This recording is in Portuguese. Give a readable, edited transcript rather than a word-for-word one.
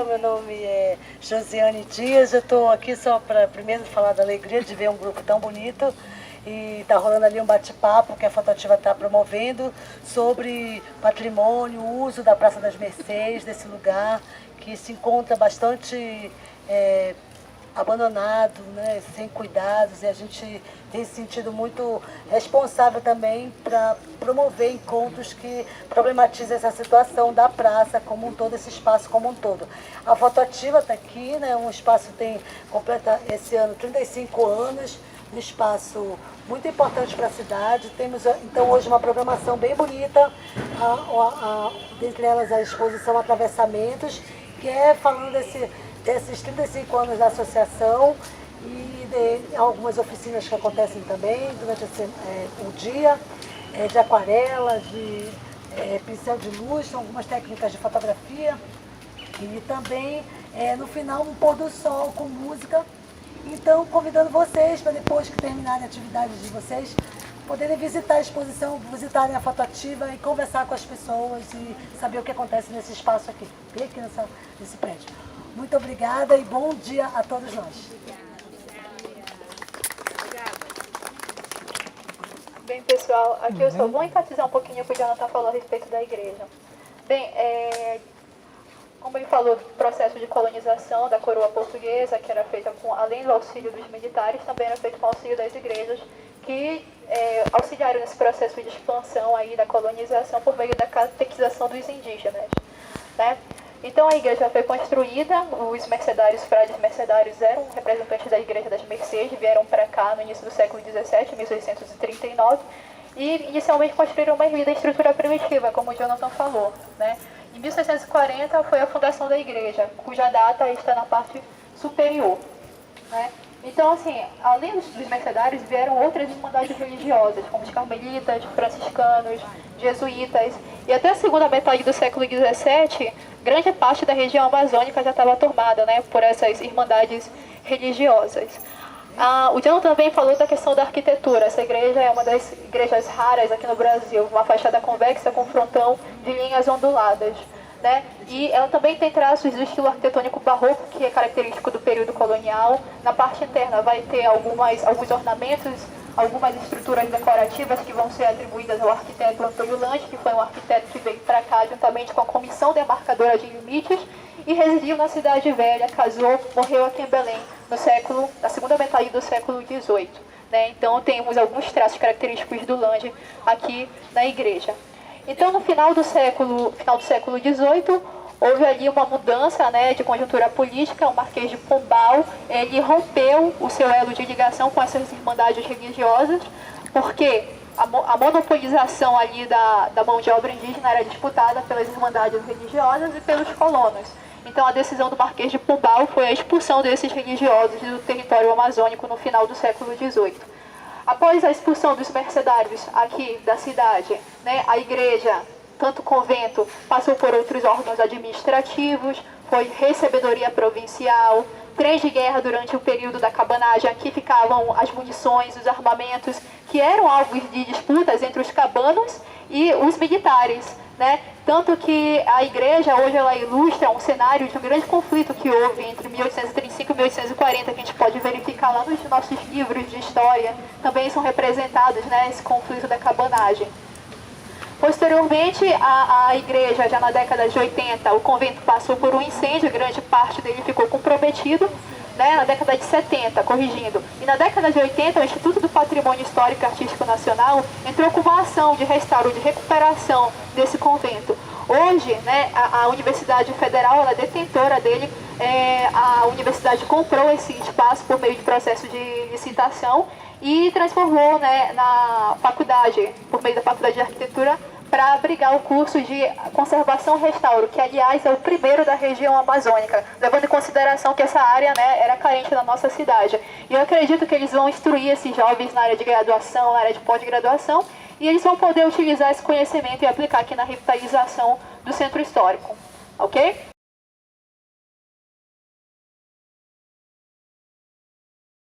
Meu nome é Josiane Dias, eu estou aqui só para primeiro falar da alegria de ver um grupo tão bonito e está rolando ali um bate-papo que a Fotoativa está promovendo sobre patrimônio, o uso da Praça das Mercês, desse lugar que se encontra bastante abandonado, né, sem cuidados, e a gente tem se sentido muito responsável também para promover encontros que problematizem essa situação da praça como um todo, esse espaço como um todo. A Fotoativa está aqui, né, um espaço que completa esse ano 35 anos, um espaço muito importante para a cidade. Temos então hoje uma programação bem bonita, dentre elas a exposição Atravessamentos, que é falando desses 35 anos da associação e de algumas oficinas que acontecem também durante o dia, de aquarela, de pincel de luz, são algumas técnicas de fotografia e também no final um pôr do sol com música. Então convidando vocês para depois que terminarem a atividade de vocês, poderem visitar a exposição, visitarem a Fotoativa e conversar com as pessoas e saber o que acontece nesse espaço aqui, bem aqui nesse prédio. Muito obrigada e bom dia a todos nós. Bem, pessoal, aqui eu só vou enfatizar um pouquinho o que o Jonathan falou a respeito da igreja. Bem, como ele falou do processo de colonização da coroa portuguesa, que era feita além do auxílio dos militares, também era feito com o auxílio das igrejas, que auxiliaram nesse processo de expansão aí da colonização por meio da catequização dos indígenas, né? Então a igreja foi construída, os mercedários, frades mercedários eram representantes da igreja das Mercês, vieram para cá no início do século XVII, 1639, e inicialmente construíram uma ermida em estrutura primitiva, como o Jonathan falou, né? Em 1640 foi a fundação da igreja, cuja data está na parte superior, né? Então, assim, além dos mercedários, vieram outras irmandades religiosas, como os carmelitas, franciscanos, jesuítas, e até a segunda metade do século XVII, grande parte da região amazônica já estava tomada, né, por essas irmandades religiosas. O Jonathan também falou da questão da arquitetura. Essa igreja é uma das igrejas raras aqui no Brasil, uma fachada convexa com frontão de linhas onduladas, né? E ela também tem traços do estilo arquitetônico barroco, que é característico do período colonial. Na parte interna vai ter alguns ornamentos, algumas estruturas decorativas que vão ser atribuídas ao arquiteto Antônio Lange, que foi um arquiteto que veio para cá juntamente com a Comissão Demarcadora de Limites e residiu na Cidade Velha, casou, morreu aqui em Belém na segunda metade do século XVIII, né? Então temos alguns traços característicos do Lange aqui na igreja. Então no final do século XVIII, houve ali uma mudança, né, de conjuntura política. O Marquês de Pombal, ele rompeu o seu elo de ligação com essas irmandades religiosas, porque a monopolização ali da mão de obra indígena era disputada pelas irmandades religiosas e pelos colonos. Então a decisão do Marquês de Pombal foi a expulsão desses religiosos do território amazônico no final do século XVIII. Após a expulsão dos mercedários aqui da cidade, né, a igreja, tanto o convento, passou por outros órgãos administrativos, foi recebedoria provincial, trens de guerra durante o período da cabanagem. Aqui ficavam as munições, os armamentos, que eram alvos de disputas entre os cabanos e os militares, né? Tanto que a igreja hoje ela ilustra um cenário de um grande conflito que houve entre 1835 e 1840, que a gente pode verificar lá nos nossos livros de história, também são representados, né, esse conflito da cabanagem. Posteriormente, a igreja, já na década de 80, o convento passou por um incêndio, grande parte dele ficou comprometido, né, na década de 70, corrigindo. E na década de 80, o Instituto do Patrimônio Histórico e Artístico Nacional entrou com uma ação de restauro, de recuperação desse convento. Hoje, né, a Universidade Federal, ela é detentora dele. A universidade comprou esse espaço por meio de processo de licitação e transformou, né, na faculdade, por meio da Faculdade de Arquitetura, para abrigar o curso de conservação e restauro, que aliás é o primeiro da região amazônica, levando em consideração que essa área, né, era carente da nossa cidade. E eu acredito que eles vão instruir esses jovens na área de graduação, na área de pós-graduação, e eles vão poder utilizar esse conhecimento e aplicar aqui na revitalização do centro histórico, ok?